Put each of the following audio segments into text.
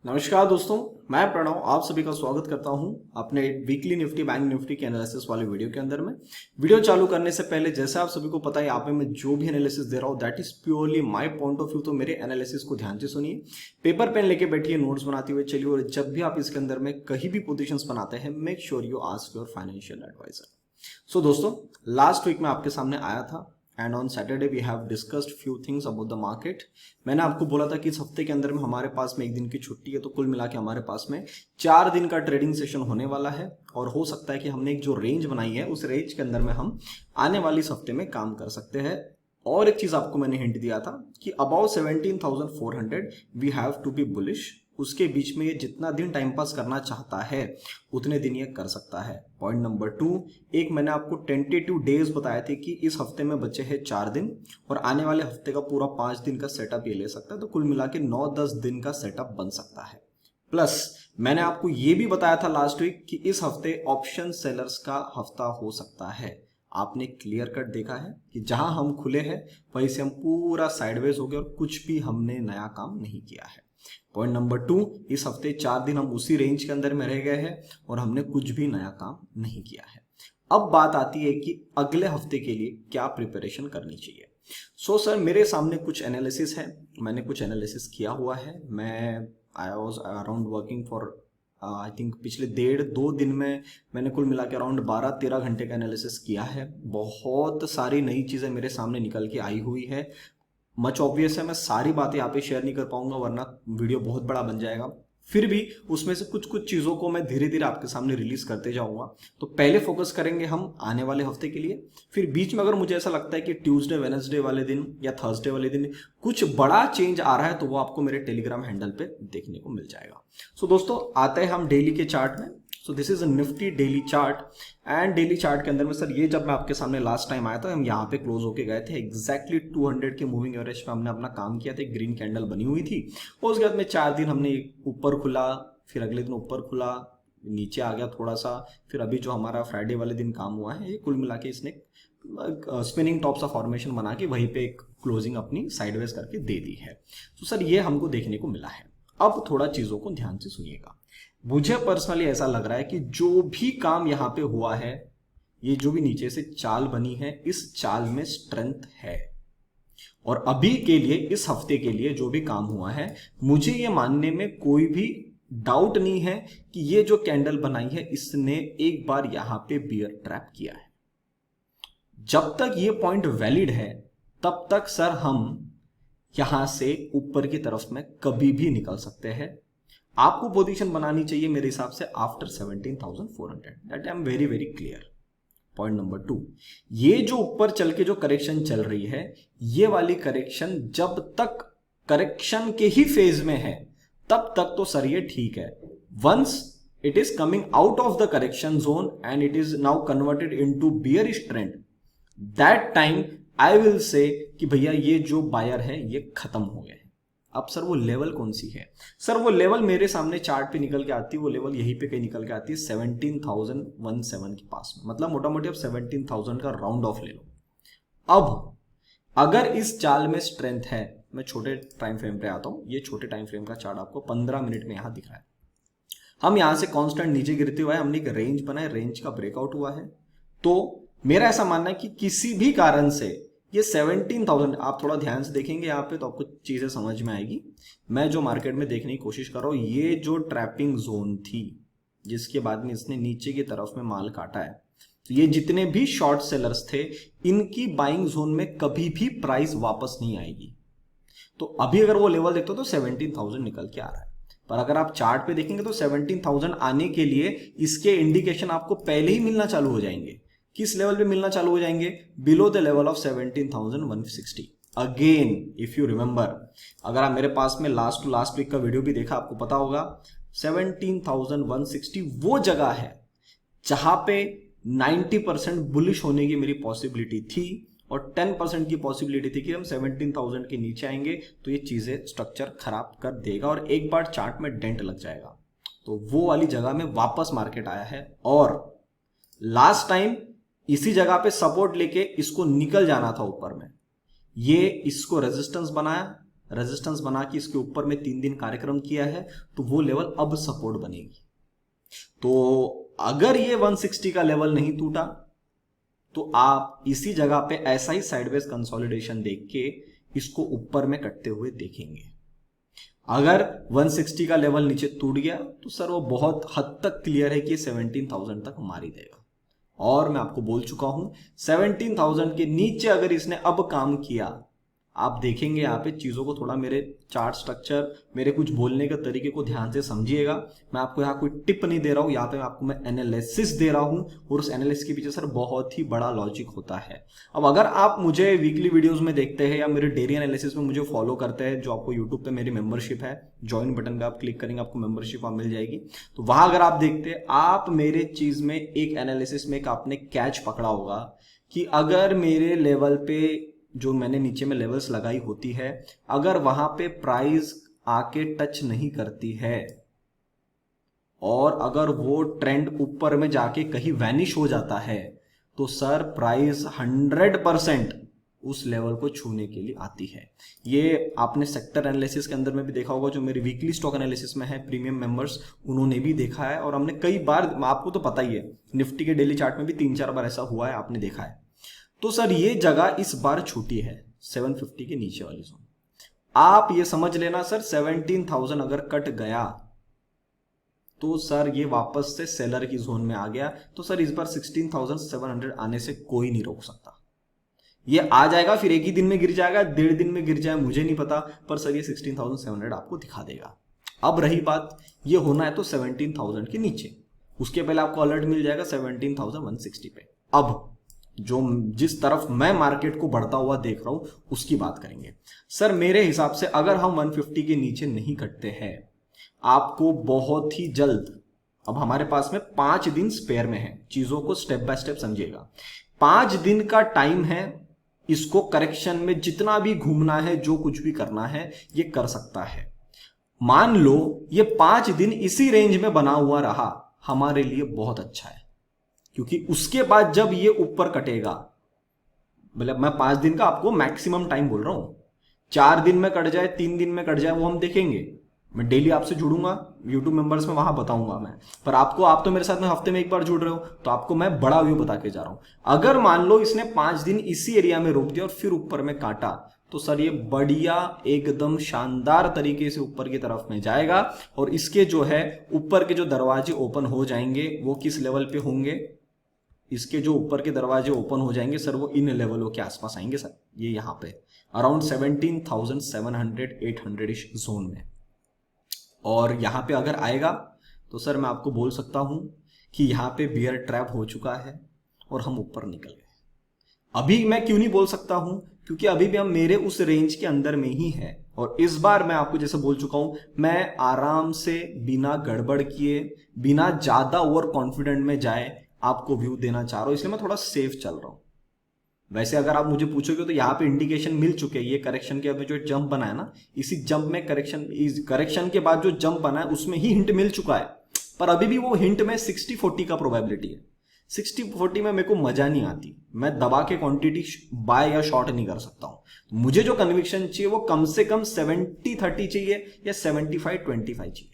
नमस्कार दोस्तों, मैं प्रणव आप सभी का स्वागत करता हूं अपने वीकली निफ्टी बैंक निफ्टी के एनालिसिस वाले वीडियो के अंदर में। वीडियो चालू करने से पहले जैसे आप सभी को पता है, यहाँ पे मैं जो भी एनालिसिस दे रहा हूं that is purely my point of view. तो मेरे एनालिसिस को ध्यान से सुनिए, पेपर पेन लेके बैठिए, नोट्स बनाते हुए चलिए, और जब भी आप इसके अंदर में कहीं भी पोजिशन बनाते हैं make sure you ask your financial adviser. So दोस्तों, लास्ट वीक में आपके सामने आया था and on Saturday we have discussed few things about the market. मैंने आपको बोला था कि इस हफ्ते के अंदर में हमारे पास में एक दिन की छुट्टी है, तो कुल मिला के हमारे पास में 4 दिन का ट्रेडिंग सेशन होने वाला है, और हो सकता है कि हमने एक जो रेंज बनाई है उस रेंज के अंदर में हम आने वाली इस हफ्ते में काम कर सकते हैं। और एक चीज आपको मैंने हिंट दिया था कि about 17,400 we have to be bullish. उसके बीच में ये जितना दिन टाइम पास करना चाहता है उतने दिन ये कर सकता है। पॉइंट नंबर 2, एक मैंने आपको टेंटेटिव डेज बताए थे कि इस हफ्ते में बचे हैं 4 दिन, और आने वाले हफ्ते का पूरा 5 दिन का सेटअप ये ले सकता है, तो कुल मिला के 9-10 दिन का सेटअप बन सकता है। प्लस मैंने आपको ये भी बताया था लास्ट वीक कि इस हफ्ते ऑप्शन सेलर्स का हफ्ता हो सकता है। आपने क्लियर कट देखा है कि जहां हम खुले हैं वहीं से हम पूरा साइडवेज हो गए और कुछ भी हमने नया काम नहीं किया है। पॉइंट नंबर 2, इस हफ्ते 4 दिन हम उसी रेंज के अंदर में रह गए हैं और हमने कुछ भी नया काम नहीं किया है। अब बात आती है कि अगले हफ्ते के लिए क्या प्रिपरेशन करनी चाहिए। सो सर, मेरे सामने कुछ एनालिसिस है, मैंने कुछ एनालिसिस किया हुआ है। मैं I was around working for I think पिछले 1.5-2 दिन में मैंने कुल मिला के अराउंड 12-13 घंटे का एनालिसिस किया है। बहुत सारी नई चीज़ें मेरे सामने निकल के आई हुई है। मच ऑब्वियस है मैं सारी बातें यहाँ पे शेयर नहीं कर पाऊंगा, वरना वीडियो बहुत बड़ा बन जाएगा। फिर भी उसमें से कुछ कुछ चीज़ों को मैं धीरे धीरे आपके सामने रिलीज करते जाऊंगा। तो पहले फोकस करेंगे हम आने वाले हफ्ते के लिए, फिर बीच में अगर मुझे ऐसा लगता है कि ट्यूसडे वेडनेसडे वाले दिन या थर्सडे वाले दिन कुछ बड़ा चेंज आ रहा है तो वो आपको मेरे टेलीग्राम हैंडल पे देखने को मिल जाएगा। सो दोस्तों, आते हैं हम डेली के चार्ट में। So this is a Nifty daily chart, and daily chart के अंदर में सर ये जब मैं आपके सामने लास्ट टाइम आया था हम यहाँ पे क्लोज होके गए थे एग्जैक्टली 200 के मूविंग एवरेज पे हमने अपना काम किया था। एक ग्रीन कैंडल बनी हुई थी, और उसके बाद में 4 दिन हमने ऊपर खुला, फिर अगले दिन ऊपर खुला, नीचे आ गया थोड़ा सा, फिर अभी जो हमारा फ्राइडे वाले दिन काम हुआ है ये कुल मिला के इसने स्पिनिंग टॉप सा फॉर्मेशन बना के वहीं पे एक क्लोजिंग अपनी साइडवेज करके दे दी है। तो सर ये हमको देखने को मिला है। अब थोड़ा चीजों को ध्यान से सुनिएगा। मुझे पर्सनली ऐसा लग रहा है कि जो भी काम यहाँ पे हुआ है, ये जो भी नीचे से चाल बनी है, इस चाल में स्ट्रेंथ है। और अभी के लिए इस हफ्ते के लिए जो भी काम हुआ है, मुझे ये मानने में कोई भी डाउट नहीं है कि ये जो कैंडल बनाई है इसने एक बार यहां पे बियर ट्रैप किया है। जब तक ये पॉइंट वैलिड है तब तक सर हम यहां से ऊपर की तरफ में कभी भी निकल सकते हैं। आपको पोजीशन बनानी चाहिए मेरे हिसाब से after 17,400, that I am very very clear. Point number 2, ये जो ऊपर चल के जो करेक्शन चल रही है, ये वाली करेक्शन जब तक करेक्शन के ही फेज में है तब तक तो सर ये ठीक है। Once it is coming out of the correction zone and it is now converted into bearish trend, that time I will say कि भैया ये जो बायर है ये खत्म हो गया है। अब सर वो लेवल कौन सी है? सर वो लेवल मेरे सामने चार्ट पे निकल के आती है, वो लेवल यहीं पे कहीं निकल के आती है 17,017 के पास में, मतलब मोटा मोटी अब 17,000 का राउंड ऑफ ले लो। अब अगर इस चाल में स्ट्रेंथ है, मैं छोटे टाइम फ्रेम पे आता हूं, ये छोटे टाइम फ्रेम का चार्ट आपको 15 मिनट में यहां दिख रहा है। हम यहां से कांस्टेंट नीचे गिरते हुए हमने एक रेंज बनाया, रेंज का ब्रेकआउट हुआ है। तो मेरा ऐसा मानना है कि किसी भी कारण से ये 17,000, आप थोड़ा ध्यान से देखेंगे यहाँ पे तो आपको चीजें समझ में आएगी। मैं जो मार्केट में देखने की कोशिश कर रहा हूं, ये जो ट्रैपिंग जोन थी जिसके बाद में इसने नीचे की तरफ में माल काटा है, तो ये जितने भी शॉर्ट सेलर्स थे इनकी बाइंग जोन में कभी भी प्राइस वापस नहीं आएगी। तो अभी अगर वो लेवल देखते हो तो 17,000 निकल के आ रहा है, पर अगर आप चार्ट पे देखेंगे तो 17,000 आने के लिए इसके इंडिकेशन आपको पहले ही मिलना चालू हो जाएंगे। किस लेवल पे मिलना चालू हो जाएंगे? Below the level of 17,160। Again if you remember, अगर आप मेरे पास में लास्ट टू लास्ट वीक का वीडियो भी देखा आपको पता होगा 17,160 वो जगह है जहां पे 90% बुलिश होने की मेरी पॉसिबिलिटी थी और 10% की पॉसिबिलिटी थी कि हम 17,000 के नीचे आएंगे तो ये चीजें स्ट्रक्चर खराब कर देगा और एक बार चार्ट में डेंट लग जाएगा। तो वो वाली जगह में वापस मार्केट आया है, और लास्ट टाइम इसी जगह पे सपोर्ट लेके इसको निकल जाना था ऊपर में, ये इसको रेजिस्टेंस बनाया, रेजिस्टेंस बना के इसके ऊपर में 3 दिन कार्यक्रम किया है, तो वो लेवल अब सपोर्ट बनेगी। तो अगर ये 160 का लेवल नहीं टूटा तो आप इसी जगह पे ऐसा ही साइडवेज कंसोलिडेशन देख के इसको ऊपर में कटते हुए देखेंगे। अगर 160 का लेवल नीचे टूट गया तो सर वो बहुत हद तक क्लियर है कि 17,000 तक मार ही देगा। और मैं आपको बोल चुका हूं 17,000 के नीचे अगर इसने अब काम किया, आप देखेंगे यहाँ पे चीजों को थोड़ा मेरे चार्ट स्ट्रक्चर, मेरे कुछ बोलने के तरीके को ध्यान से समझिएगा। मैं आपको यहाँ कोई टिप नहीं दे रहा हूँ, यहाँ पे आपको मैं एनालिसिस दे रहा हूँ और उस एनालिसिस के पीछे सर बहुत ही बड़ा लॉजिक होता है। अब अगर आप मुझे वीकली वीडियोस में देखते हैं या मेरे डेली एनालिसिस में मुझे फॉलो करते हैं, जो आपको यूट्यूब पे मेरी मेंबरशिप है, ज्वाइन बटन पे आप क्लिक करेंगे आपको मेंबरशिप वहां मिल जाएगी। तो वहां अगर आप देखते हैं, आप मेरे चीज में एक एनालिसिस में एक आपने कैच पकड़ा होगा कि अगर मेरे लेवल पे जो मैंने नीचे में लेवल्स लगाई होती है, अगर वहां पे प्राइस आके टच नहीं करती है और अगर वो ट्रेंड ऊपर में जाके कहीं वैनिश हो जाता है, तो सर प्राइस 100% उस लेवल को छूने के लिए आती है। ये आपने सेक्टर एनालिसिस के अंदर में भी देखा होगा, जो मेरी वीकली स्टॉक एनालिसिस में है प्रीमियम मेंबर्स, उन्होंने भी देखा है। और हमने कई बार, आपको तो पता ही है, निफ्टी के डेली चार्ट में भी 3-4 बार ऐसा हुआ है, आपने देखा है। तो सर ये जगह इस बार छूटी है 750 के नीचे वाली जोन। आप ये समझ लेना सर 17,000 अगर कट गया तो सर ये वापस से सेलर की जोन में आ गया, तो सर इस बार 16,700 आने से कोई नहीं रोक सकता। ये आ जाएगा, फिर एक ही दिन में गिर जाएगा, 1.5 दिन में गिर जाए मुझे नहीं पता, पर सर ये 16,700 आपको दिखा देगा। अब रही बात, ये होना है तो 17,000 के नीचे, उसके पहले आपको अलर्ट मिल जाएगा 17,160 पे। अब जो जिस तरफ मैं मार्केट को बढ़ता हुआ देख रहा हूं उसकी बात करेंगे। सर मेरे हिसाब से अगर हम 150 के नीचे नहीं कटते हैं, आपको बहुत ही जल्द, अब हमारे पास में 5 दिन स्पेयर में है, चीजों को स्टेप बाय स्टेप समझिएगा। 5 दिन का टाइम है, इसको करेक्शन में जितना भी घूमना है, जो कुछ भी करना है, ये कर सकता है। मान लो ये 5 दिन इसी रेंज में बना हुआ रहा, हमारे लिए बहुत अच्छा है, क्योंकि उसके बाद जब ये यूपर कटेगा, मतलब मैं 5 दिन का आपको मैक्सिमम टाइम बोल रहा हूं, 4 दिन में कट जाए, 3 दिन में कट जाए, वो हम देखेंगे। मैं डेली आपसे जुड़ूंगा, यूट्यूब मेंबर्स में वहां बताऊंगा मैं, पर आपको, आप तो मेरे साथ में हफ्ते में एक बार जुड़ रहे हो, तो आपको मैं बड़ा व्यू बता के जा रहा हूं। अगर मान लो इसने 5 दिन इसी एरिया में रोक दिया और फिर ऊपर में काटा, तो सर ये बढ़िया एकदम शानदार तरीके से ऊपर की तरफ में जाएगा। और इसके जो है ऊपर के जो दरवाजे ओपन हो जाएंगे, वो किस लेवल पे होंगे, इसके जो ऊपर के दरवाजे ओपन हो जाएंगे सर, वो इन लेवलों के आसपास आएंगे सर, ये यहाँ पे अराउंड 17,700-800 इश जोन में। और यहाँ पे अगर आएगा तो सर मैं आपको बोल सकता हूं कि यहाँ पे बियर ट्रैप हो चुका है और हम ऊपर निकल गए। अभी मैं क्यों नहीं बोल सकता हूं, क्योंकि अभी भी हम मेरे उस रेंज के अंदर में ही है। और इस बार मैं आपको जैसे बोल चुका हूं, मैं आराम से बिना गड़बड़ किए, बिना ज्यादा ओवर कॉन्फिडेंट में जाए आपको व्यू देना चाह रहा हूं, इसलिए मैं थोड़ा सेफ चल रहा हूं। वैसे अगर आप मुझे पूछोगे तो यहाँ पे इंडिकेशन मिल चुके हैं, ये करेक्शन के बाद जो जंप बना है ना, इसी जंप में करेक्शन के बाद जो जंप बना है उसमें ही हिंट मिल चुका है, पर अभी भी वो हिंट में 60-40 का प्रोबेबिलिटी है। 60-40 में मेरे को मजा नहीं आती, मैं दबा के क्वांटिटी बाय या शॉर्ट नहीं कर सकता हूं। मुझे जो कन्विक्शन चाहिए वो कम से कम 70-30 चाहिए या 75-25 चाहिए,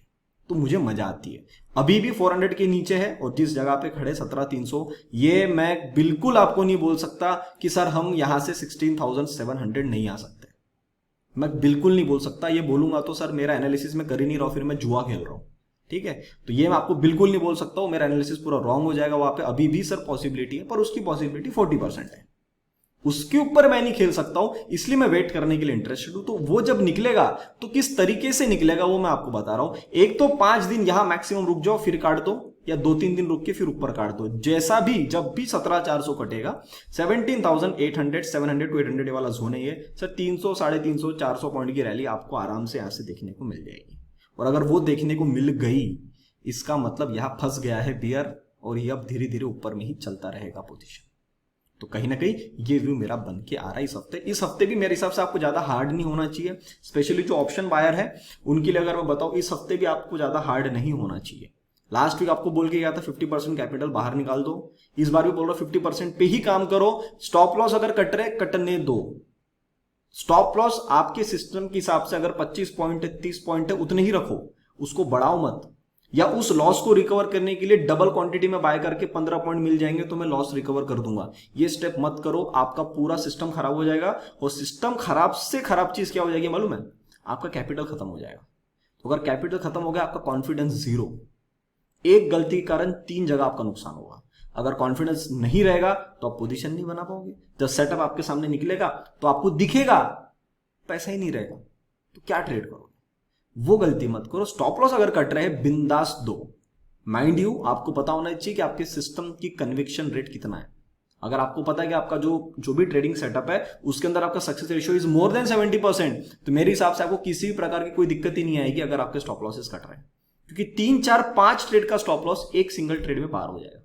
तो मुझे मजा आती है। अभी भी 400 के नीचे है और जिस जगह पे खड़े 17,300, ये मैं बिल्कुल आपको नहीं बोल सकता कि सर हम यहां से 16,700 नहीं आ सकते, मैं बिल्कुल नहीं बोल सकता। ये बोलूंगा तो सर मेरा एनालिसिस में कर ही नहीं रहा हूं, फिर मैं जुआ खेल रहा हूं, ठीक है। तो ये मैं आपको बिल्कुल नहीं बोल सकता हूं, मेरा एनालिसिस पूरा रॉन्ग हो जाएगा वहां पे। अभी भी सर पॉसिबिलिटी है, पर उसकी पॉसिबिलिटी 40% है, उसके ऊपर मैं नहीं खेल सकता हूं, इसलिए मैं वेट करने के लिए इंटरेस्टेड हूं। तो वो जब निकलेगा तो किस तरीके से निकलेगा वो मैं आपको बता रहा हूं। एक तो 5 दिन यहां मैक्सिमम रुक जाओ फिर काट दो, या 2-3 दिन रुक के फिर ऊपर काट दो, जैसा भी, जब भी 17,400 कटेगा, 17,800 700 to 800 वाला जोन है ये सर, 300 350 400 पॉइंट की रैली आपको आराम से यहां से देखने को मिल जाएगी। और अगर वो देखने को मिल गई, इसका मतलब यहां फंस गया है बियर, और ये अब धीरे धीरे ऊपर में ही चलता रहेगा पोजीशन। तो कहीं ना कहीं ये व्यू मेरा बन के आ रहा है इस हफ्ते भी मेरे हिसाब से आपको ज्यादा हार्ड नहीं होना चाहिए, स्पेशली जो ऑप्शन बायर है उनके लिए अगर मैं बताऊं, इस हफ्ते भी आपको ज्यादा हार्ड नहीं होना चाहिए। लास्ट वीक आपको बोल के गया था 50% कैपिटल बाहर निकाल दो, इस बार भी बोल रहा हूं 50% पे ही काम करो, स्टॉप लॉस अगर कट रहे कटने दो, स्टॉप लॉस आपके सिस्टम के हिसाब से अगर 25 पॉइंट है, 30 पॉइंट है, उतने ही रखो, उसको बढ़ाओ मत। या उस लॉस को रिकवर करने के लिए डबल क्वांटिटी में बाय करके 15 पॉइंट मिल जाएंगे तो मैं लॉस रिकवर कर दूंगा, ये स्टेप मत करो, आपका पूरा सिस्टम खराब हो जाएगा। और सिस्टम खराब से खराब चीज क्या हो जाएगी मालूम है? आपका कैपिटल खत्म हो जाएगा। तो अगर कैपिटल खत्म हो गया, आपका कॉन्फिडेंस जीरो। एक गलती के कारण 3 जगह आपका नुकसान होगा। अगर कॉन्फिडेंस नहीं रहेगा तो आप पोजीशन नहीं बना पाओगे। जब सेटअप आपके सामने निकलेगा तो आपको दिखेगा पैसा ही नहीं रहेगा, तो क्या ट्रेड करोगे? वो गलती मत करो। स्टॉप लॉस अगर कट रहे, बिंदास दो। माइंड यू, आपको पता होना चाहिए कि आपके सिस्टम की कन्विक्शन रेट कितना है। अगर आपको पता है कि आपका जो भी ट्रेडिंग सेटअप है उसके अंदर आपका success ratio is more than 70%, तो मेरे हिसाब से आपको किसी भी प्रकार की कोई दिक्कत ही नहीं आएगी अगर आपके स्टॉप लॉसेस कट रहे हैं, क्योंकि 3, 4, 5 ट्रेड का स्टॉप लॉस एक सिंगल ट्रेड में पार हो जाएगा।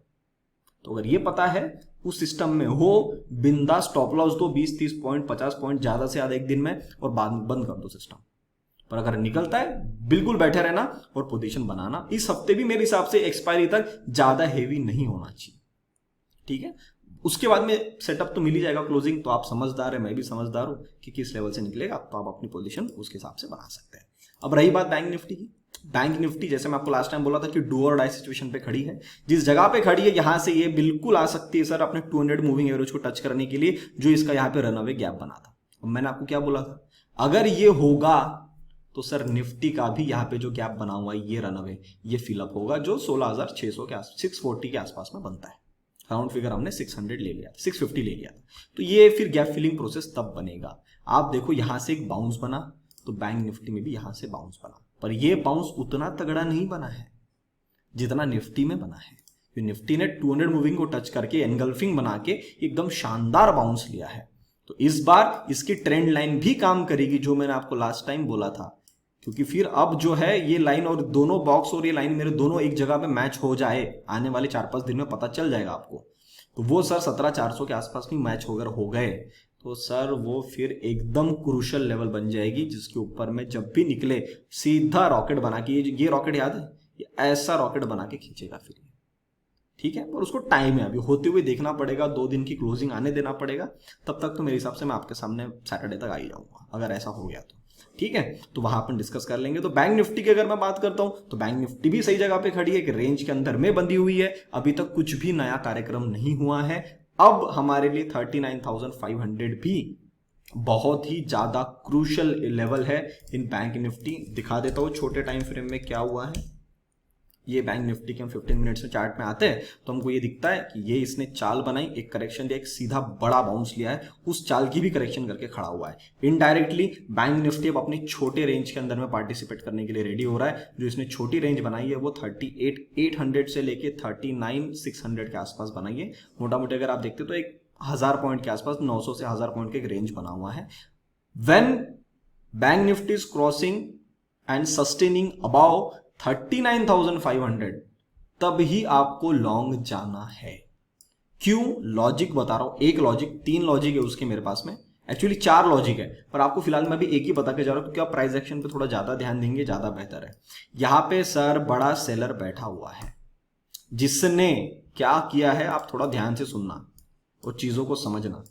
तो अगर ये पता है, उस सिस्टम में हो, बिंदास स्टॉप लॉस दो 20, 30 पॉइंट, 50 पॉइंट, ज्यादा से ज्यादा एक दिन में, और बाद में बंद कर दो सिस्टम। पर अगर निकलता है, बिल्कुल बैठे रहना और पोजीशन बनाना। इस हफ्ते भी मेरे हिसाब से एक्सपायरी तक ज्यादा हेवी नहीं होना चाहिए, ठीक है? उसके बाद में सेटअप तो मिल ही जाएगा क्लोजिंग। तो आप समझदार है, मैं भी समझदार हूं कि किस लेवल से निकलेगा, तो आप अपनी पोजीशन उसके हिसाब से बना सकते हैं। अब रही बात बैंक निफ्टी की। बैंक निफ्टी जैसे मैं आपको लास्ट टाइम बोला था कि डू और डाई सिचुएशन पे खड़ी है। जिस जगह पे खड़ी है यहां से ये बिल्कुल आ सकती है सर अपने 200 मूविंग एवरेज को टच करने के लिए, जो इसका यहाँ पे रनअवे गैप बना था। अब मैंने आपको क्या बोला था, अगर ये होगा तो सर निफ्टी का भी यहाँ पे जो गैप बना हुआ है, ये रनअवे, ये फिलअप होगा, जो 16,600 के 640 के आसपास में बनता है। राउंड फिगर हमने 600 ले लिया, 650 ले लिया। तो ये फिर गैप फिलिंग प्रोसेस तब बनेगा। आप देखो यहां से एक बाउंस बना, तो बैंक निफ्टी में भी यहां से बाउंस बना, पर ये बाउंस उतना तगड़ा नहीं बना है जितना निफ्टी में बना है। निफ्टी ने 200 मूविंग को टच करके एनगल्फिंग बना के एकदम शानदार बाउंस लिया है। तो इस बार इसकी ट्रेंड लाइन भी काम करेगी, जो मैंने आपको लास्ट टाइम बोला था, क्योंकि फिर अब जो है ये लाइन और दोनों बॉक्स और ये लाइन मेरे दोनों एक जगह पे मैच हो जाए, आने वाले 4-5 दिन में पता चल जाएगा आपको। तो वो सर 17,400 के आसपास भी मैच होकर हो गए, तो सर वो फिर एकदम क्रूशल लेवल बन जाएगी, जिसके ऊपर में जब भी निकले सीधा रॉकेट बना के, ये रॉकेट याद है, ये ऐसा रॉकेट बना के खींचेगा फिर, ठीक है? और उसको टाइम है, अभी होते हुए देखना पड़ेगा, 2 दिन की क्लोजिंग आने देना पड़ेगा। तब तक तो मेरे हिसाब से मैं आपके सामने सैटरडे तक आ ही जाऊंगा, अगर ऐसा हो गया तो, ठीक है? तो वहां अपन डिस्कस कर लेंगे। तो बैंक निफ्टी की अगर मैं बात करता हूं, तो बैंक निफ्टी भी सही जगह पे खड़ी है कि रेंज के अंदर में बंधी हुई है। अभी तक कुछ भी नया कार्यक्रम नहीं हुआ है। अब हमारे लिए 39,500 भी बहुत ही ज्यादा क्रूशल लेवल है इन बैंक निफ्टी। दिखा देता हूं छोटे टाइम फ्रेम में क्या हुआ है। ये बैंक निफ्टी के हम 15 मिनट्स में चार्ट में आते हैं तो हमको ये दिखता है कि ये इसने चाल बनाई, एक करेक्शन दिया, एक सीधा बड़ा बाउंस लिया है, उस चाल की भी करेक्शन करके खड़ा हुआ है। इनडायरेक्टली बैंक निफ्टी अब अपनी छोटे रेंज के अंदर में पार्टिसिपेट करने के लिए रेडी हो रहा है। जो इसने छोटी रेंज बनाई है वो 38,800 से लेके 39,600 के आसपास बनाई है। मोटा मोटी अगर आप देखते तो 1,000 पॉइंट के आसपास, 900 से 1,000 पॉइंट का एक रेंज बना हुआ है। When bank Nifty is crossing and sustaining above 39,500, तब ही आपको लॉन्ग जाना है। क्यों? लॉजिक बता रहा हूं, एक लॉजिक, 3 लॉजिक है उसके मेरे पास में, एक्चुअली 4 लॉजिक है, पर आपको फिलहाल मैं भी एक ही बता के जा रहा हूं क्योंकि आप प्राइस एक्शन पे थोड़ा ज्यादा ध्यान देंगे, ज्यादा बेहतर है। यहां पे सर बड़ा सेलर बैठा हुआ है, जिसने क्या किया है, आप थोड़ा ध्यान से सुनना और चीजों को समझना।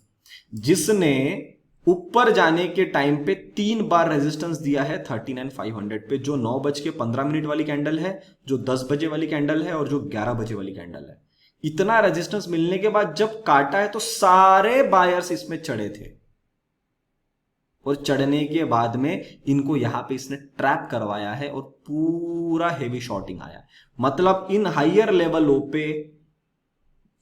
जिसने ऊपर जाने के टाइम पे 3 बार रेजिस्टेंस दिया है 39,500 पे, जो 9:15 वाली कैंडल है, जो 10 बजे वाली कैंडल है और जो 11 बजे वाली कैंडल है। इतना रेजिस्टेंस मिलने के बाद जब काटा है तो सारे बायर्स इसमें चढ़े थे, और चढ़ने के बाद में इनको यहां पे इसने ट्रैप करवाया है और पूरा हेवी शॉर्टिंग आया। मतलब इन हाइयर लेवलों पे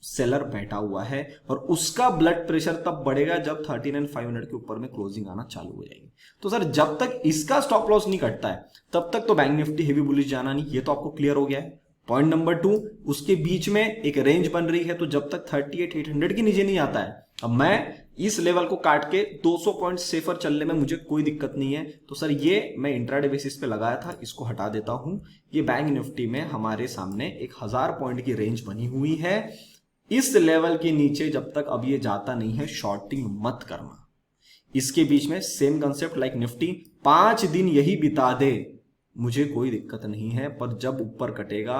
सेलर बैठा हुआ है और उसका ब्लड प्रेशर तब बढ़ेगा जब 39,500 के ऊपर में क्लोजिंग आना चालू हो जाएगी। तो सर जब तक इसका स्टॉप लॉस नहीं कटता है तब तक तो बैंक निफ्टी हेवी बुलिश जाना नहीं, ये तो आपको क्लियर हो गया है। पॉइंट नंबर 2, उसके बीच में एक रेंज बन रही है, तो जब तक 38,800 के नीचे नहीं आता है, अब मैं इस लेवल को काट के 200 पॉइंट सेफर चलने में मुझे कोई दिक्कत नहीं है। तो सर ये मैं इंट्राडे बेसिस पे लगाया था, इसको हटा देता हूं। ये बैंक निफ्टी में हमारे सामने 1,000 पॉइंट की रेंज बनी हुई है। इस लेवल के नीचे जब तक अब ये जाता नहीं है, शॉर्टिंग मत करना। इसके बीच में सेम कंसेप्ट लाइक निफ्टी, 5 दिन यही बिता दे, मुझे कोई दिक्कत नहीं है, पर जब ऊपर कटेगा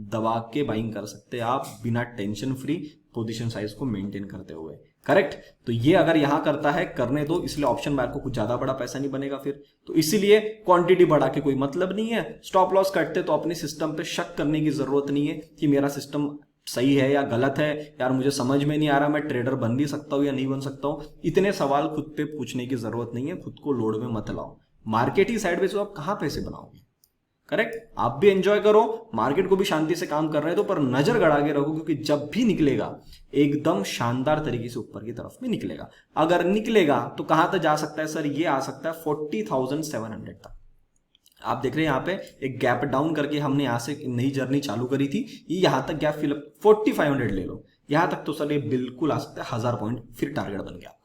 दबा के बाइंग कर सकते हैं आप, बिना टेंशन फ्री पोजीशन साइज को मेंटेन करते हुए। करेक्ट। तो ये अगर यहां करता है, करने दो, इसलिए ऑप्शन बायर को कुछ ज्यादा बड़ा पैसा नहीं बनेगा फिर, तो इसीलिए क्वांटिटी बढ़ा के कोई मतलब नहीं है। स्टॉप लॉस कटते तो अपने सिस्टम पे शक करने की जरूरत नहीं है कि मेरा सिस्टम सही है या गलत है, यार मुझे समझ में नहीं आ रहा, मैं ट्रेडर बन भी सकता हूं या नहीं बन सकता हूं। इतने सवाल खुद पे पूछने की जरूरत नहीं है, खुद को लोड में मत लाओ। मार्केट ही साइड पे आप कहां पैसे बनाओगे? करेक्ट। आप भी एंजॉय करो, मार्केट को भी शांति से काम कर रहे हैं तो, पर नजर गड़ा के रखो, क्योंकि जब भी निकलेगा एकदम शानदार तरीके से ऊपर की तरफ में निकलेगा। अगर निकलेगा तो कहां तक जा सकता है सर? ये आ सकता है 40,700 तक। आप देख रहे हैं यहाँ पे एक गैप डाउन करके हमने यहां से नई जर्नी चालू करी थी, ये यहां तक गैप फिलअप 4500 ले लो, यहां तक तो सर ये बिल्कुल आ सकता है 1000 पॉइंट, फिर टारगेट बन गया आपका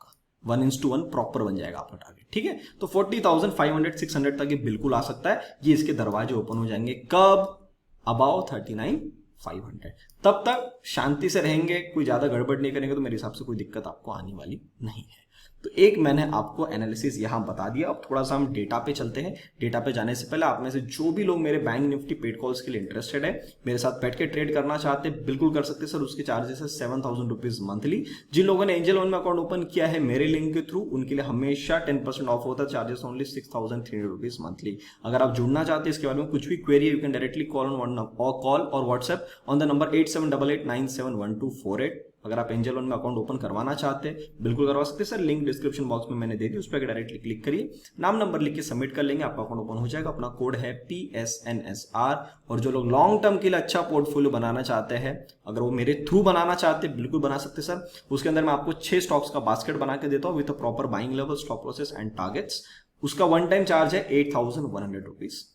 1:1 प्रॉपर बन जाएगा आपका टारगेट। ठीक है, तो 40,500 600 तक ये बिल्कुल आ सकता है। ये इसके दरवाजे ओपन हो जाएंगे कब? अबाउ 39,500। तब तक शांति से रहेंगे, कोई ज्यादा गड़बड़ नहीं करेंगे तो मेरे हिसाब से कोई दिक्कत आपको आने वाली नहीं है। तो एक मैंने आपको एनालिसिस यहां बता दिया। अब थोड़ा सा हम डेटा पे चलते हैं। डेटा पे जाने से पहले आप में से जो भी लोग मेरे बैंक निफ्टी पेड कॉल्स के लिए इंटरेस्टेड है, मेरे साथ बैठ के ट्रेड करना चाहते हैं, बिल्कुल कर सकते हैं सर। उसके चार्जेस है 7,000 रुपीज मंथली। जिन लोगों ने एंजल वन में अकाउंट ओपन किया है मेरे लिंक के थ्रू, उनके लिए हमेशा 10% ऑफ होता है। Charges only 6,300 rupees monthly. अगर आप जुड़ना चाहते हैं इसके बारे में कुछ भी query, you can directly call और व्हाट्सएप ऑन द नंबर 8788971248। अगर आप एंजल वन में अकाउंट ओपन करवाना चाहते हैं बिल्कुल करवा सकते हैं सर। लिंक डिस्क्रिप्शन बॉक्स में मैंने दे दी, उस पर डायरेक्टली क्लिक करिए, नाम नंबर लिख के सबमिट कर लेंगे, आपका अकाउंट ओपन हो जाएगा। अपना कोड है PSNSR। और जो लोग लॉन्ग टर्म के लिए अच्छा पोर्टफोलियो बनाना चाहते हैं, अगर वो मेरे थ्रू बनाना चाहते हैं बिल्कुल बना सकते सर। उसके अंदर मैं आपको 6 स्टॉक्स का बास्केट बना के देता हूँ with proper buying level, stop losses and targets. उसका वन टाइम चार्ज है 8,100 रुपीज।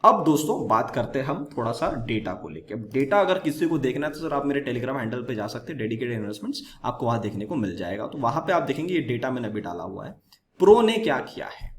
अब दोस्तों बात करते हैं हम थोड़ा सा डेटा को लेके। अब डेटा अगर किसी को देखना है तो सर आप मेरे टेलीग्राम हैंडल पे जा सकते हैं, डेडिकेटेड इन्वेस्टमेंट्स, आपको वहां देखने को मिल जाएगा। तो वहां पे आप देखेंगे ये डेटा मैंने अभी डाला हुआ है। प्रो ने क्या किया है?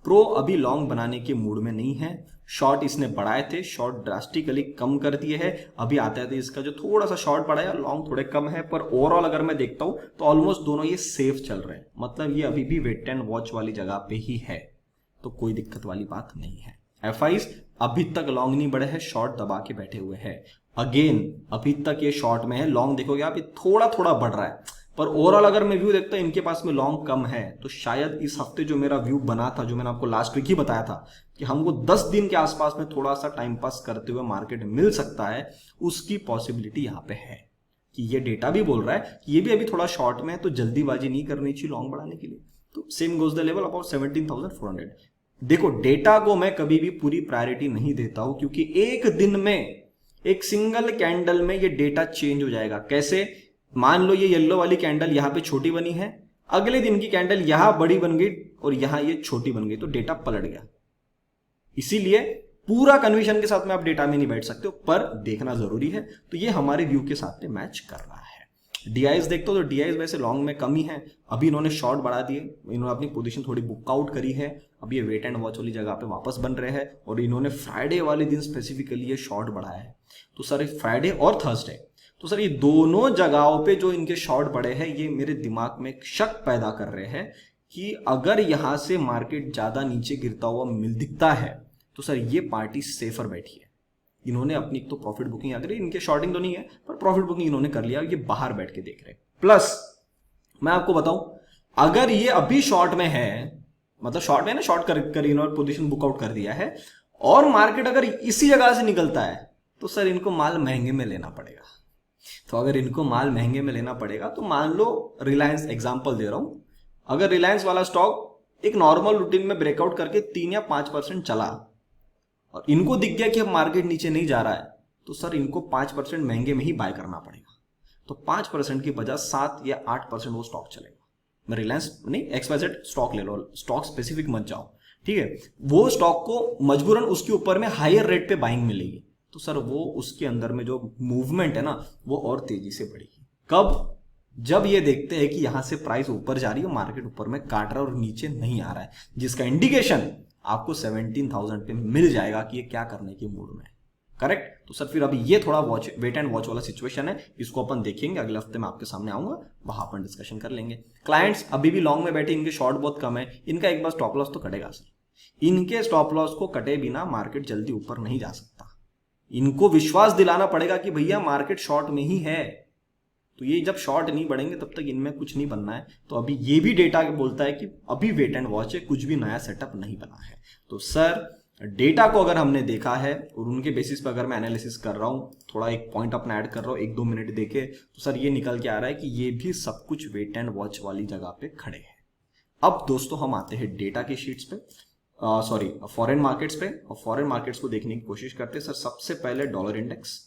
प्रो अभी लॉन्ग बनाने के मूड में नहीं है। शॉर्ट इसने बढ़ाए थे, शॉर्ट ड्रास्टिकली कम कर दिए हैं। अभी आता है तो इसका जो थोड़ा सा शॉर्ट बढ़ा है, लॉन्ग थोड़े कम है, पर ओवरऑल अगर मैं देखता हूं तो ऑलमोस्ट दोनों ये सेफ चल रहे हैं। मतलब ये अभी भी वेट एंड वॉच वाली जगह पे ही है, तो कोई दिक्कत वाली बात नहीं है। FIs अभी तक लॉन्ग नहीं बढ़े हैं, शॉर्ट दबा के बैठे हुए हैं। अगेन अभी तक ये शॉर्ट में है, लॉन्ग देखोगे आप ये थोड़ा थोड़ा बढ़ रहा है, पर ओवरऑल अगर मैं व्यू देखता हूं इनके पास में लॉन्ग कम है। तो शायद इस हफ्ते जो मेरा व्यू बना था, जो मैंने आपको लास्ट वीक ही बताया था कि हमको 10 दिन के आसपास में थोड़ा सा टाइम पास करते हुए मार्केट मिल सकता है, उसकी पॉसिबिलिटी यहां पे है। कि ये डेटा भी बोल रहा है कि ये भी अभी थोड़ा शॉर्ट में है, तो जल्दीबाजी नहीं करनी चाहिए लॉन्ग बढ़ाने के लिए। तो same goes the level about 17,400। देखो डेटा को मैं कभी भी पूरी प्रायोरिटी नहीं देता हूं, क्योंकि एक दिन में एक सिंगल कैंडल में ये डेटा चेंज हो जाएगा। कैसे? मान लो ये येलो वाली कैंडल यहां पे छोटी बनी है, अगले दिन की कैंडल यहां बड़ी बन गई और यहां ये छोटी बन गई, तो डेटा पलट गया। इसीलिए पूरा कन्विक्शन के साथ में आप डेटा में नहीं बैठ सकते हो, पर देखना जरूरी है। तो ये हमारे व्यू के साथ में मैच कर रहा है। DIs देखते हो तो DIs वैसे लॉन्ग में कम ही है। अभी इन्होंने शॉर्ट बढ़ा दिए, इन्होंने अपनी पोजीशन थोड़ी बुक आउट करी है। अभी ये वेट एंड वॉच वाली जगह पे वापस बन रहे हैं, और इन्होंने फ्राइडे वाले दिन स्पेसिफिकली ये शॉर्ट बढ़ाया है। तो सर फ्राइडे और थर्सडे, तो सर ये दोनों जगहों पे जो इनके शॉर्ट बढ़े हैं, ये मेरे दिमाग में एक शक पैदा कर रहे हैं कि अगर यहां से मार्केट ज्यादा नीचे गिरता हुआ मिल दिखता है तो सर ये पार्टी सेफर बैठी है। इन्होंने अपनी तो प्रॉफिट बुकिंग अगर इनके शॉर्टिंग तो नहीं है, पर प्रॉफिट बुकिंग इन्होंने कर लिया, ये बाहर बैठ के देख रहे हैं। प्लस मैं आपको बताऊं, अगर ये अभी शॉर्ट में है, मतलब शॉर्ट में ना, शॉर्ट कर इन्होंने पोजीशन बुक आउट कर दिया है, और मार्केट अगर इसी जगह से निकलता है तो सर इनको माल महंगे में लेना पड़ेगा। तो अगर इनको माल महंगे में लेना पड़ेगा तो मान लो रिलायंस, एग्जांपल दे रहा हूं, अगर रिलायंस वाला स्टॉक एक नॉर्मल रूटीन में ब्रेकआउट करके 3 या 5% चला और इनको दिख गया कि अब मार्केट नीचे नहीं जा रहा है, तो सर इनको 5% महंगे में ही बाय करना पड़ेगा। तो 5% की बजाय 7 या 8% वो स्टॉक चलेगा। मैं रिलायंस नहीं, XYZ स्टॉक ले लो, स्टॉक स्पेसिफिक मत जाओ, ठीक है। वो स्टॉक को मजबूरन उसके ऊपर में हायर रेट पे बाइंग मिलेगी, तो सर वो उसके अंदर में जो मूवमेंट है ना, वो और तेजी से बढ़ेगी। कब? जब ये देखते हैं कि यहां से प्राइस ऊपर जा रही है, मार्केट ऊपर में काट रहा है और नीचे नहीं आ रहा है, जिसका इंडिकेशन आपको 17,000 पे मिल जाएगा कि ये क्या करने के मूड में है। करेक्ट? तो सर फिर अभी ये थोड़ा वेट एंड वॉच वाला सिचुएशन है, इसको अपन देखेंगे। अगले हफ्ते में आपके सामने आऊंगा, वहां अपन डिस्कशन कर लेंगे। क्लाइंट्स अभी भी लॉन्ग में बैठे, इनके शॉर्ट बहुत कम है, इनका एक बार स्टॉप लॉस तो कटेगा सर। इनके स्टॉप लॉस को कटे बिना मार्केट जल्दी ऊपर नहीं जा सकता। इनको विश्वास दिलाना पड़ेगा कि भैया मार्केट शॉर्ट में ही है, तो ये जब शॉर्ट नहीं बढ़ेंगे तब तक इनमें कुछ नहीं बनना है। तो अभी ये भी डेटा बोलता है कि अभी वेट एंड वॉच है, कुछ भी नया सेटअप नहीं बना है। तो सर डेटा को अगर हमने देखा है और उनके बेसिस पर अगर मैं एनालिसिस कर रहा हूँ, थोड़ा एक पॉइंट अपना ऐड कर रहा हूँ, 1-2 मिनट देखे, तो सर ये निकल के आ रहा है कि ये भी सब कुछ वेट एंड वॉच वाली जगह पे खड़े हैं। अब दोस्तों हम आते हैं डेटा के शीट्स पे, सॉरी फॉरेन मार्केट्स पे, और फॉरेन मार्केट्स को देखने की कोशिश करते हैं। सर सबसे पहले डॉलर इंडेक्स,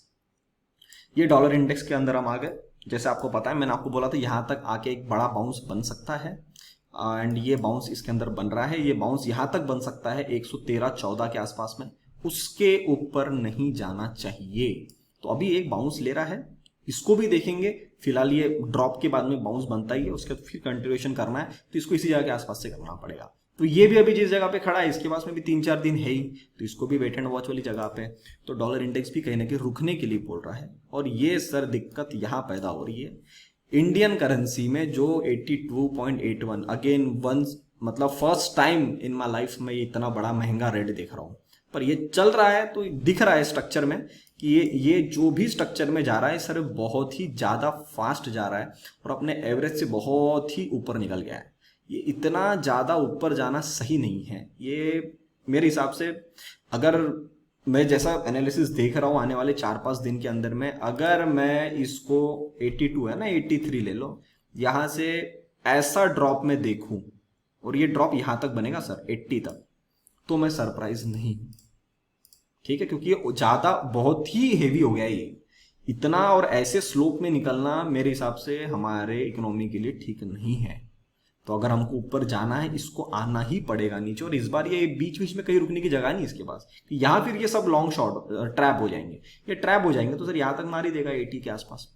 ये डॉलर इंडेक्स के अंदर हम आ गए। जैसे आपको पता है मैंने आपको बोला था यहाँ तक आके एक बड़ा बाउंस बन सकता है, एंड ये बाउंस इसके अंदर बन रहा है। ये बाउंस यहाँ तक बन सकता है 113-14 के आसपास में, उसके ऊपर नहीं जाना चाहिए। तो अभी एक बाउंस ले रहा है, इसको भी देखेंगे। फिलहाल ये ड्रॉप के बाद में बाउंस बनता ही है, उसके बाद फिर कंटिन्यूएशन करना है तो इसको इसी जगह के आसपास से करना पड़ेगा। तो ये भी अभी जिस जगह पे खड़ा है इसके पास में भी 3-4 दिन है ही, तो इसको भी वेट एंड वॉच वाली जगह पे। तो डॉलर इंडेक्स भी कहीं ना कहीं रुकने के लिए बोल रहा है। और ये सर दिक्कत यहाँ पैदा हो रही है इंडियन करेंसी में, जो 82.81 अगेन वंस, मतलब first time in my life में इतना बड़ा महंगा रेट देख रहा हूँ। पर ये चल रहा है तो दिख रहा है स्ट्रक्चर में कि ये जो भी स्ट्रक्चर में जा रहा है सर बहुत ही ज़्यादा फास्ट जा रहा है और अपने एवरेज से बहुत ही ऊपर निकल गया है। ये इतना ज़्यादा ऊपर जाना सही नहीं है। ये मेरे हिसाब से, अगर मैं जैसा एनालिसिस देख रहा हूँ आने वाले 4-5 दिन के अंदर में, अगर मैं इसको 82 है ना 83 ले लो, यहाँ से ऐसा ड्रॉप में देखूं और ये ड्रॉप यहाँ तक बनेगा सर 80 तक, तो मैं सरप्राइज नहीं हूँ। ठीक है, क्योंकि ये ज़्यादा बहुत ही हेवी हो गया ये इतना, और ऐसे स्लोप में निकलना मेरे हिसाब से हमारे इकोनॉमी के लिए ठीक नहीं है। तो अगर हमको ऊपर जाना है इसको आना ही पड़ेगा नीचे, और इस बार ये बीच बीच में कहीं रुकने की जगह नहीं इसके पास, यहाँ फिर ये सब लॉन्ग शॉट ट्रैप हो जाएंगे। ये ट्रैप हो जाएंगे तो सर यहाँ तक मार ही देगा 80 के आसपास,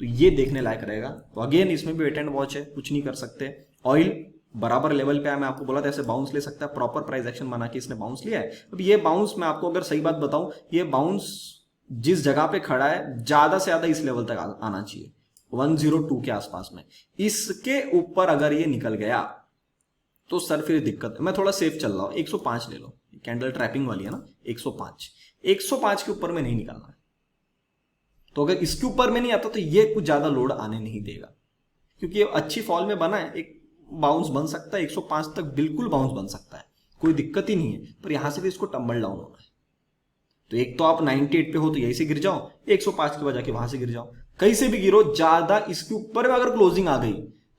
तो ये देखने लायक रहेगा। तो अगेन इसमें भी वेट एंड वॉच है, कुछ नहीं कर सकते। ऑयल बराबर लेवल पे है, मैं आपको बोला था ऐसे बाउंस ले सकता है, प्रॉपर प्राइस एक्शन बना के इसने बाउंस लिया है। अब ये बाउंस, मैं आपको अगर सही बात बताऊं, ये बाउंस जिस जगह पे खड़ा है ज्यादा से ज्यादा इस लेवल तक आना चाहिए 102 के आसपास में। इसके ऊपर अगर ये निकल गया तो सर फिर दिक्कत। मैं थोड़ा सेफ चल रहा हूं, 105 ले लो, कैंडल ट्रैपिंग वाली है ना, 105 के ऊपर में नहीं निकलना है। तो अगर इसके ऊपर में नहीं आता तो ये कुछ ज्यादा लोड आने नहीं देगा, क्योंकि ये अच्छी फॉल में बना है, एक बाउंस बन सकता है 105 तक, बिल्कुल बाउंस बन सकता है, कोई दिक्कत ही नहीं है। पर यहां से भी इसको टम्बल डाउन होना है। तो एक तो आप 98 पे हो तो यहीं से गिर जाओ, 105 के बजाय वहां से गिर जाओ, कहीं से भी गिरो, ज्यादा इसके ऊपर में अगर क्लोजिंग आ गई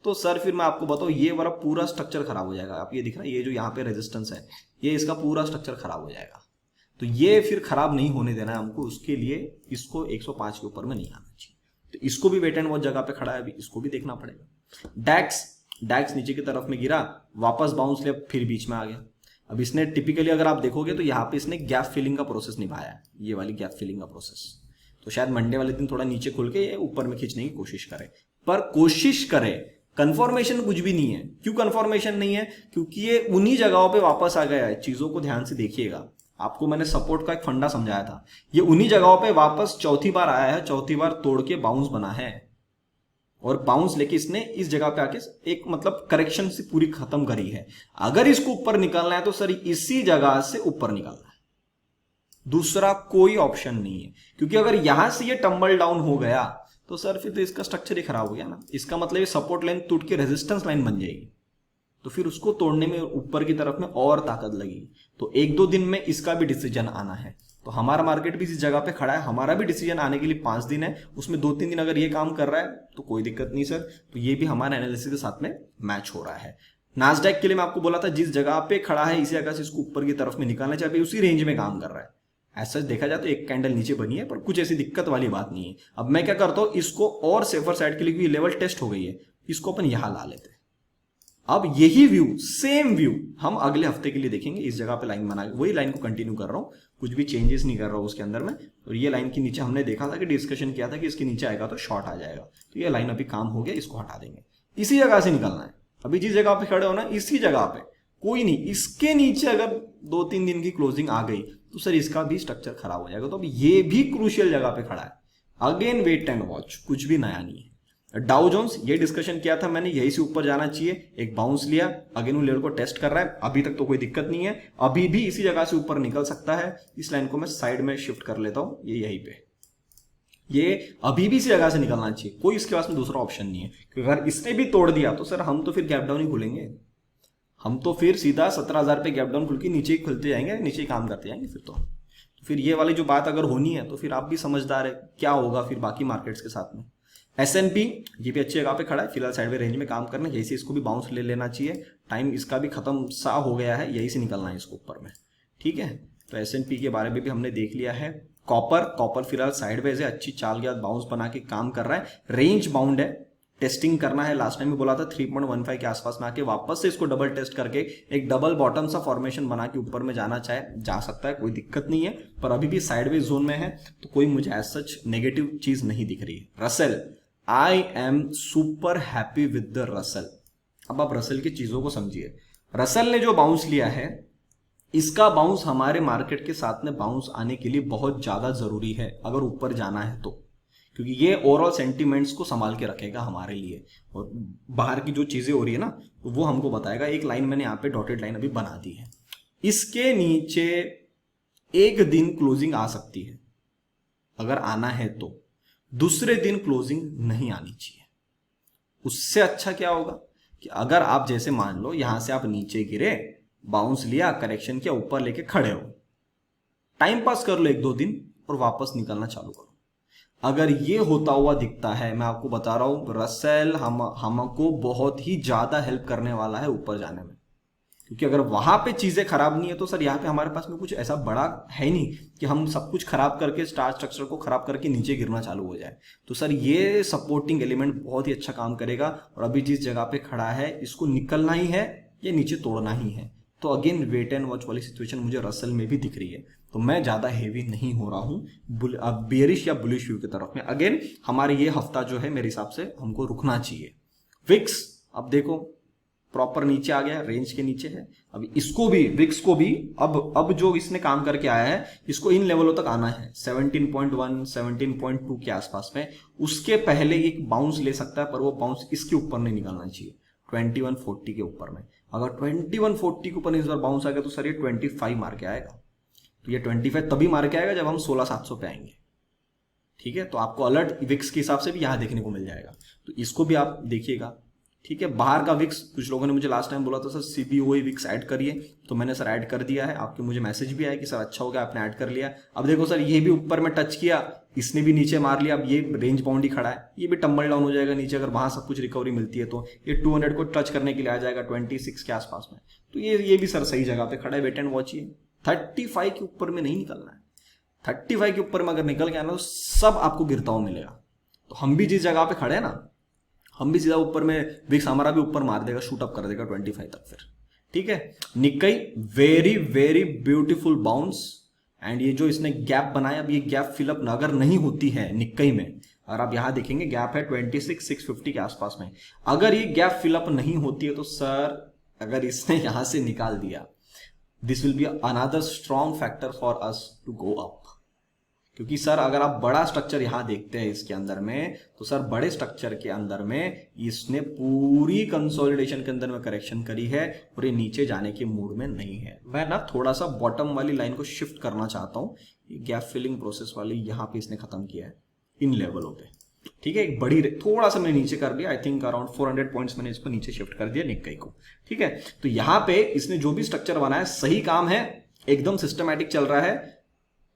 तो सर फिर मैं आपको बताऊं ये वाला पूरा स्ट्रक्चर खराब हो जाएगा। आप ये दिख रहा है, ये जो यहाँ पे रेजिस्टेंस है, ये इसका पूरा स्ट्रक्चर खराब हो जाएगा। तो ये फिर खराब नहीं होने देना है हमको, उसके लिए इसको 105 के ऊपर में नहीं आना चाहिए। तो इसको भी वेट एंड वॉच जगह पे खड़ा है, अभी इसको भी देखना पड़ेगा। डैक्स नीचे की तरफ में गिरा, वापस बाउंस ले, फिर बीच में आ गया। अब इसने टिपिकली अगर आप देखोगे तो यहाँ पे इसने गैप फिलिंग का प्रोसेस निभाया है, ये वाली गैप फिलिंग का प्रोसेस। तो शायद मंडे वाले दिन थोड़ा नीचे खुल के ऊपर में खींचने की कोशिश करे, पर कोशिश करे, कंफर्मेशन कुछ भी नहीं है। क्यों कंफर्मेशन नहीं है? क्योंकि ये उन्हीं जगहों पे वापस आ गया है। चीजों को ध्यान से देखिएगा, आपको मैंने सपोर्ट का एक फंडा समझाया था, ये उन्हीं जगहों पे वापस चौथी बार आया है, चौथी बार तोड़ के बाउंस बना है, और बाउंस लेके इसने इस जगह पे आके एक मतलब करेक्शन से पूरी खत्म करी है। अगर इसको ऊपर निकलना है तो सर इसी जगह से ऊपर निकलना है, दूसरा कोई ऑप्शन नहीं है। क्योंकि अगर यहां से ये टम्बल डाउन हो गया तो सर फिर तो इसका स्ट्रक्चर ही खराब हो गया ना। इसका मतलब ये सपोर्ट लाइन टूट के रेजिस्टेंस लाइन बन जाएगी, तो फिर उसको तोड़ने में ऊपर की तरफ में और ताकत लगेगी। तो 1-2 दिन में इसका भी डिसीजन आना है। तो हमारा मार्केट भी इस जगह पे खड़ा है, हमारा भी डिसीजन आने के लिए 5 दिन है, उसमें 2-3 दिन अगर ये काम कर रहा है तो कोई दिक्कत नहीं सर। तो ये भी हमारे एनालिसिस के साथ में मैच हो रहा है। नास्डैक के लिए मैं आपको बोला था जिस जगह पे खड़ा है इसी जगह से इसको ऊपर की तरफ में निकालना चाहिए, उसी रेंज में काम कर रहा है। ऐसा देखा जाए तो एक कैंडल नीचे बनी है, पर कुछ ऐसी दिक्कत वाली बात नहीं है। अब मैं क्या करता हूं, इसको और सेफर साइड के लिए लेवल टेस्ट हो गई है, इसको अपन यहां ला लेते हैं। अब यही व्यू, सेम व्यू हम अगले हफ्ते के लिए देखेंगे। इस जगह पे लाइन बना, वही लाइन को कंटिन्यू कर रहा हूं, कुछ भी चेंजेस नहीं कर रहा हूं उसके अंदर में। और ये लाइन के नीचे हमने देखा था कि डिस्कशन किया था कि इसके नीचे आएगा तो शॉर्ट आ जाएगा, तो ये लाइन अभी काम हो गया, इसको हटा देंगे। इसी जगह से निकलना है, अभी जिस जगह पे खड़े हो ना इसी जगह पे, कोई नहीं। इसके नीचे अगर 2-3 दिन की क्लोजिंग आ गई तो सर इसका भी स्ट्रक्चर खराब हो जाएगा। तो अब ये भी क्रूशियल जगह पे खड़ा है। अगेन वेट एंड वॉच, कुछ भी नया नहीं है। डाउ जोन्स, ये डिस्कशन किया था मैंने, यही से ऊपर जाना चाहिए, एक बाउंस लिया, अगेन वो लेवल को टेस्ट कर रहा है, अभी तक तो कोई दिक्कत नहीं है, अभी भी इसी जगह से ऊपर निकल सकता है। इस लाइन को मैं साइड में शिफ्ट कर लेता हूं, ये यहीं पे, ये अभी भी इसी जगह से निकलना चाहिए, कोई इसके पास में दूसरा ऑप्शन नहीं है। क्योंकि अगर इसने भी तोड़ दिया तो सर हम तो फिर गैप डाउन ही खुलेंगे, हम तो फिर सीधा 17,000 पे गैप डाउन खुल के नीचे ही खुलते जाएंगे, नीचे ही काम करते जाएंगे। फिर ये वाली जो बात अगर होनी है तो फिर आप भी समझदार है क्या होगा फिर बाकी मार्केट्स के साथ में। S&P ये भी अच्छी जगह पे खड़ा है, फिलहाल साइडवे रेंज में काम करना है, यही से इसको भी बाउंस ले लेना चाहिए। टाइम इसका भी खत्म सा हो गया है, यही से निकलना है इसको ऊपर में, ठीक है। तो S&P के बारे में भी हमने देख लिया है। कॉपर फिलहाल साइडवेज है, अच्छी चाल के बाद बाउंस बना के काम कर रहा है, रेंज बाउंड है, टेस्टिंग करना है। लास्ट टाइम भी बोला था 3.15 के आसपास में आके वापस से इसको डबल टेस्ट करके एक डबल बॉटम सा फॉर्मेशन बना के ऊपर में जाना चाहे जा सकता है, कोई दिक्कत नहीं है। पर अभी भी साइडवेज जोन में है तो कोई मुझे एज सच नेगेटिव चीज नहीं दिख रही है। Russell, I am super happy with the Russell. अब आप रसेल की चीजों को समझिए। रसेल ने जो बाउंस लिया है, इसका बाउंस हमारे मार्केट के साथ में बाउंस आने के लिए बहुत ज्यादा जरूरी है अगर ऊपर जाना है तो, क्योंकि ये ओवरऑल सेंटीमेंट्स को संभाल के रखेगा हमारे लिए, और बाहर की जो चीजें हो रही है ना तो वो हमको बताएगा। एक लाइन मैंने यहाँ पे डॉटेड लाइन अभी बना दी है, इसके नीचे एक दिन क्लोजिंग आ सकती है, अगर आना है तो दूसरे दिन क्लोजिंग नहीं आनी चाहिए। उससे अच्छा क्या होगा कि अगर आप जैसे मान लो यहां से आप नीचे गिरे, बाउंस लिया, करेक्शन किया, ऊपर लेके खड़े हो, टाइम पास कर लो 1-2 दिन और वापस निकलना चालू करो। अगर ये होता हुआ दिखता है, मैं आपको बता रहा हूं रसेल हमको बहुत ही ज्यादा हेल्प करने वाला है ऊपर जाने में। क्योंकि अगर वहां पे चीजें खराब नहीं है तो सर यहाँ पे हमारे पास में कुछ ऐसा बड़ा है नहीं कि हम सब कुछ खराब करके स्टार स्ट्रक्चर को खराब करके नीचे गिरना चालू हो जाए। तो सर ये सपोर्टिंग एलिमेंट बहुत ही अच्छा काम करेगा, और अभी जिस जगह पे खड़ा है इसको निकलना ही है या नीचे तोड़ना ही है। तो अगेन वेट एंड वॉच वाली सिचुएशन मुझे रसेल में भी दिख रही है, तो मैं ज्यादा हेवी नहीं हो रहा हूं बेयरिश या बुलिश व्यू की तरफ में। अगेन हमारे ये हफ्ता जो है मेरे हिसाब से हमको रुकना चाहिए। विक्स अब देखो प्रॉपर नीचे आ गया, रेंज के नीचे है। अब इसको भी, विक्स को भी अब जो इसने काम करके आया है, इसको इन लेवलों तक आना है 17.1 17.2 के आसपास में। उसके पहले एक बाउंस ले सकता है, पर वो बाउंस इसके ऊपर नहीं निकलना चाहिए, 2140 के ऊपर में। अगर 2140 के ऊपर इस बार बाउंस आ गया तो सर ये 25 मार के आएगा। तो ये 25 तभी मार के आएगा जब हम 16,700 पे आएंगे, ठीक है। तो आपको अलर्ट विक्स के हिसाब से भी यहां देखने को मिल जाएगा, तो इसको भी आप देखिएगा, ठीक है। बाहर का विक्स, कुछ लोगों ने मुझे लास्ट टाइम बोला था सर CBOE विक्स ऐड करिए, तो मैंने सर ऐड कर दिया है। आपके मुझे मैसेज भी आया कि सर अच्छा हो गया आपने ऐड कर लिया। अब देखो सर ये भी ऊपर में टच किया, इसने भी नीचे मार लिया, अब ये रेंज बाउंड ही खड़ा है, ये भी टम्बल डाउन हो जाएगा नीचे। अगर वहां सब कुछ रिकवरी मिलती है तो ये 200 को टच करने के लिए आ जाएगा 26 के आसपास में। तो ये भी सर सही जगह पे खड़ा है, वेट एंड वॉच। ये 35 के ऊपर में नहीं निकलना है, 35 के ऊपर में अगर निकल गया ना तो सब आपको गिरता हुआ मिलेगा। तो हम भी जिस जगह पे खड़े हैं ना, हम भी सीधा ऊपर में, विक्स हमारा भी ऊपर मार देगा, शूट अप कर देगा 25 तक फिर, ठीक है। Nikkei very very beautiful bounce, and ये जो इसने गैप बनाया, अब ये गैप फिलअप अगर नहीं होती है निक्कई में, और आप यहां देखेंगे गैप है 26,650 के आसपास में, अगर ये गैप फिलअप नहीं होती है तो सर अगर इसने यहां से निकाल दिया, this will be another strong factor for us to go up. क्योंकि सर अगर आप बड़ा स्ट्रक्चर यहां देखते हैं इसके अंदर में, तो सर बड़े स्ट्रक्चर के अंदर में इसने पूरी कंसोलिडेशन के अंदर में करेक्शन करी है, और ये नीचे जाने के मूड में नहीं है। मैं ना थोड़ा सा बॉटम वाली लाइन को शिफ्ट करना चाहता हूं, ये गैप फिलिंग प्रोसेस वाली यहां पे इसने खत्म किया है इन लेवलों पे, ठीक है। एक बड़ी थोड़ा सा मैंने नीचे कर दिया, आई थिंक अराउंड 400 पॉइंट्स मैंने इसको नीचे शिफ्ट कर दिया निक्कई को, ठीक है। तो यहां पे इसने जो भी स्ट्रक्चर बनाया सही काम है, एकदम सिस्टमैटिक चल रहा है।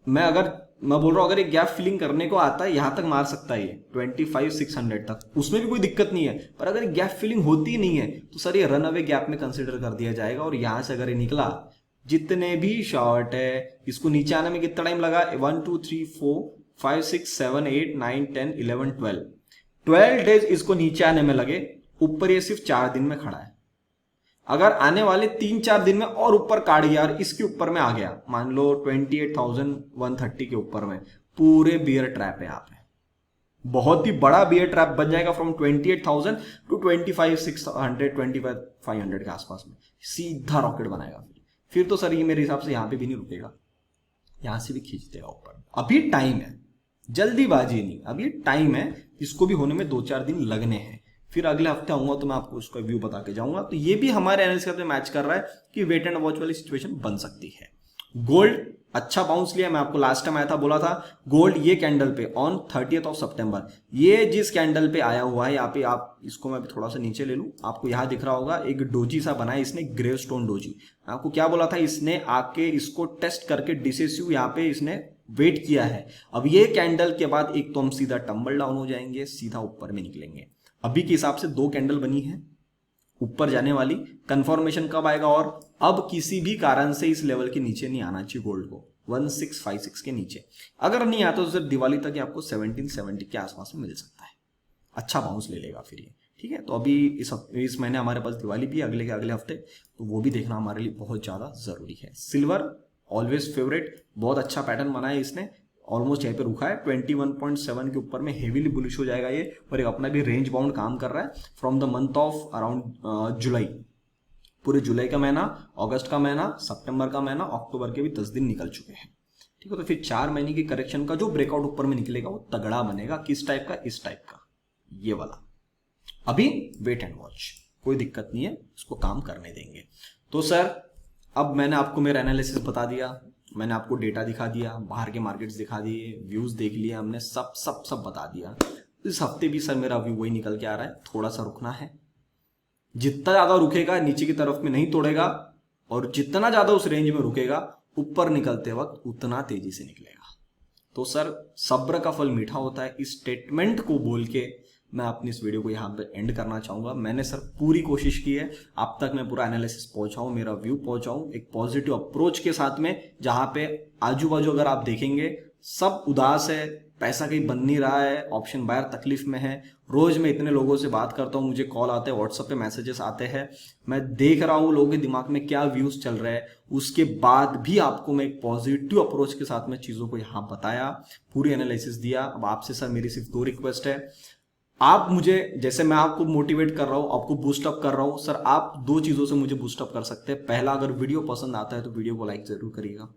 मैं बोल रहा हूं अगर एक गैप फिलिंग करने को आता है यहां तक मार सकता है ये 25,600 तक, उसमें भी कोई दिक्कत नहीं है। पर अगर गैप फिलिंग होती नहीं है तो सर ये रन अवे गैप में कंसिडर कर दिया जाएगा, और यहां से अगर ये निकला, जितने भी शॉर्ट है, इसको नीचे आने में कितना टाइम लगा, 1 2 3 4 5 6 7 8 9 10 11 12 डेज इसको नीचे आने में लगे। ऊपर ये सिर्फ 4 दिन में खड़ा है, अगर आने वाले 3-4 दिन में और ऊपर काट गया और इसके ऊपर में आ गया, मान लो 28,130 के ऊपर में, पूरे बियर ट्रैप है यहाँ पे, बहुत ही बड़ा बियर ट्रैप बन जाएगा फ्रॉम 28,000 टू 25,600 25,500 के आसपास में, सीधा रॉकेट बनाएगा। फिर तो सर ये मेरे हिसाब से यहां पे भी नहीं रुकेगा, यहां से भी खींच देगा ऊपर। अभी टाइम है, जल्दीबाजी नहीं, अभी टाइम है, इसको भी होने में 2-4 दिन लगने हैं। फिर अगले हफ्ते आऊंगा तो मैं आपको उसका व्यू बता के जाऊंगा। तो ये भी हमारे एनालिसिस में मैच कर रहा है कि वेट एंड वॉच वाली सिचुएशन बन सकती है। गोल्ड अच्छा बाउंस लिया। मैं आपको लास्ट टाइम आया था, बोला था गोल्ड ये कैंडल पे ऑन 30th ऑफ सितंबर, ये जिस कैंडल पे आया हुआ है यहाँ पे, आप इसको मैं थोड़ा सा नीचे ले लूं, आपको यहाँ दिख रहा होगा एक डोजी सा बना है इसने, ग्रेव स्टोन डोजी। आपको क्या बोला था, इसने आके इसको टेस्ट करके डिसेसिव यहाँ पे इसने वेट किया है। अब ये कैंडल के बाद एक तो हम सीधा टम्बल डाउन हो जाएंगे, सीधा ऊपर में निकलेंगे। अभी के हिसाब से 2 कैंडल बनी है ऊपर जाने वाली, कंफर्मेशन कब आएगा, और अब किसी भी कारण से इस लेवल के नीचे नहीं आना चाहिए गोल्ड को, 1656 के नीचे। अगर नहीं आता तो सिर्फ दिवाली तक आपको 1770 के आसपास में मिल सकता है, अच्छा बाउंस ले लेगा फिर ये। ठीक है, तो अभी इस महीने हमारे पास दिवाली भी अगले के अगले हफ्ते, तो वो भी देखना हमारे लिए बहुत ज्यादा जरूरी है। सिल्वर ऑलवेज फेवरेट, बहुत अच्छा पैटर्न बनाया इसने, ऑलमोस्ट यहाँ पे रुका है 21.7 के ऊपर में, हेवीली बुलिश हो जाएगा ये, और एक अपना भी रेंज बाउंड काम कर रहा है from the month of around July. पूरे जुलाई का महीना, अगस्त का महीना, सितंबर का महीना, अक्टूबर के भी 10 दिन निकल चुके हैं। ठीक है, तो फिर 4 महीने की करेक्शन का जो ब्रेकआउट ऊपर में निकलेगा वो तगड़ा बनेगा। किस टाइप का, इस टाइप का, ये वाला। अभी वेट एंड वॉच, कोई दिक्कत नहीं है, इसको काम करने देंगे। तो सर अब मैंने आपको मेरा एनालिसिस बता दिया, मैंने आपको डेटा दिखा दिया, बाहर के मार्केट्स दिखा दिए, व्यूज देख लिए हमने, सब सब सब बता दिया। इस हफ्ते भी सर मेरा व्यू वही निकल के आ रहा है, थोड़ा सा रुकना है। जितना ज्यादा रुकेगा नीचे की तरफ में नहीं तोड़ेगा, और जितना ज्यादा उस रेंज में रुकेगा ऊपर निकलते वक्त उतना तेजी से निकलेगा। तो सर सब्र का फल मीठा होता है, इस स्टेटमेंट को बोल के मैं अपनी इस वीडियो को यहाँ पे एंड करना चाहूंगा। मैंने सर पूरी कोशिश की है आप तक मैं पूरा एनालिसिस पहुंचाऊं, मेरा व्यू पहुंचाऊं एक पॉजिटिव अप्रोच के साथ में, जहां पे आजू बाजू अगर आप देखेंगे सब उदास है, पैसा कहीं बन नहीं रहा है, ऑप्शन बायर तकलीफ में है। रोज मैं इतने लोगों से बात करता हूँ, मुझे कॉल आते हैं, व्हाट्सएप पे मैसेजेस आते हैं, मैं देख रहा हूँ लोगों के दिमाग में क्या व्यूज चल रहे हैं। उसके बाद भी आपको मैं एक पॉजिटिव अप्रोच के साथ में चीजों को यहाँ बताया, पूरी एनालिसिस दिया। अब आपसे सर मेरी सिर्फ 2 रिक्वेस्ट है, आप मुझे, जैसे मैं आपको मोटिवेट कर रहा हूं, आपको बूस्ट अप कर रहा हूं, सर आप 2 चीजों से मुझे बूस्ट अप कर सकते हैं। पहला, अगर वीडियो पसंद आता है तो वीडियो को लाइक जरूर करिएगा।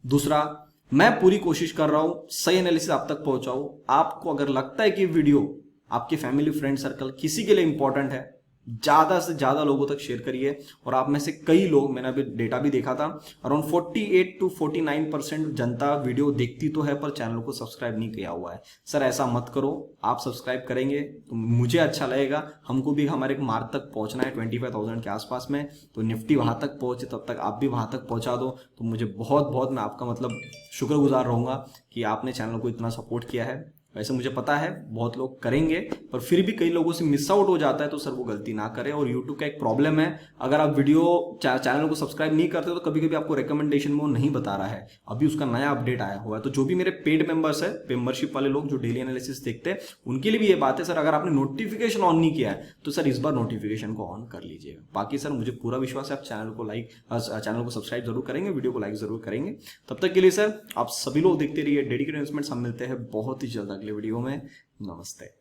दूसरा, मैं पूरी कोशिश कर रहा हूं सही एनालिसिस आप तक पहुंचाऊं। आपको अगर लगता है कि वीडियो आपके फैमिली फ्रेंड सर्कल किसी के लिए इंपॉर्टेंट है, ज्यादा से ज्यादा लोगों तक शेयर करिए। और आप में से कई लोग, मैंने अभी डेटा भी देखा था, अराउंड 48 to 49% जनता वीडियो देखती तो है पर चैनल को सब्सक्राइब नहीं किया हुआ है। सर ऐसा मत करो, आप सब्सक्राइब करेंगे तो मुझे अच्छा लगेगा, हमको भी हमारे मार्क तक पहुंचना है 25,000 के आसपास में। तो निफ्टी वहां तक पहुंचे, तब तक आप भी वहां तक पहुंचा दो, तो मुझे बहुत बहुत मैं आपका मतलब शुक्रगुजार रहूंगा कि आपने चैनल को इतना सपोर्ट किया है। वैसे मुझे पता है बहुत लोग करेंगे, पर फिर भी कई लोगों से मिस आउट हो जाता है, तो सर वो गलती ना करें। और YouTube का एक प्रॉब्लम है, अगर आप वीडियो चैनल को सब्सक्राइब नहीं करते तो कभी कभी आपको रिकमेंडेशन में वो नहीं बता रहा है। अभी उसका नया अपडेट आया हुआ है, तो जो भी मेरे पेड मेंबर्स है, मेंबरशिप वाले लोग जो डेली एनालिसिस देखते हैं, उनके लिए भी ये बात है सर, अगर आपने नोटिफिकेशन ऑन नहीं किया है तो सर इस बार नोटिफिकेशन को ऑन कर लीजिएगा। बाकी सर मुझे पूरा विश्वास है आप चैनल को सब्सक्राइब जरूर करेंगे, वीडियो को लाइक जरूर करेंगे। तब तक के लिए सर आप सभी लोग देखते रहिए डेडिकेटेड इन्वेस्टमेंट्स। हम मिलते हैं बहुत ही जल्द अगले वीडियो में। नमस्ते।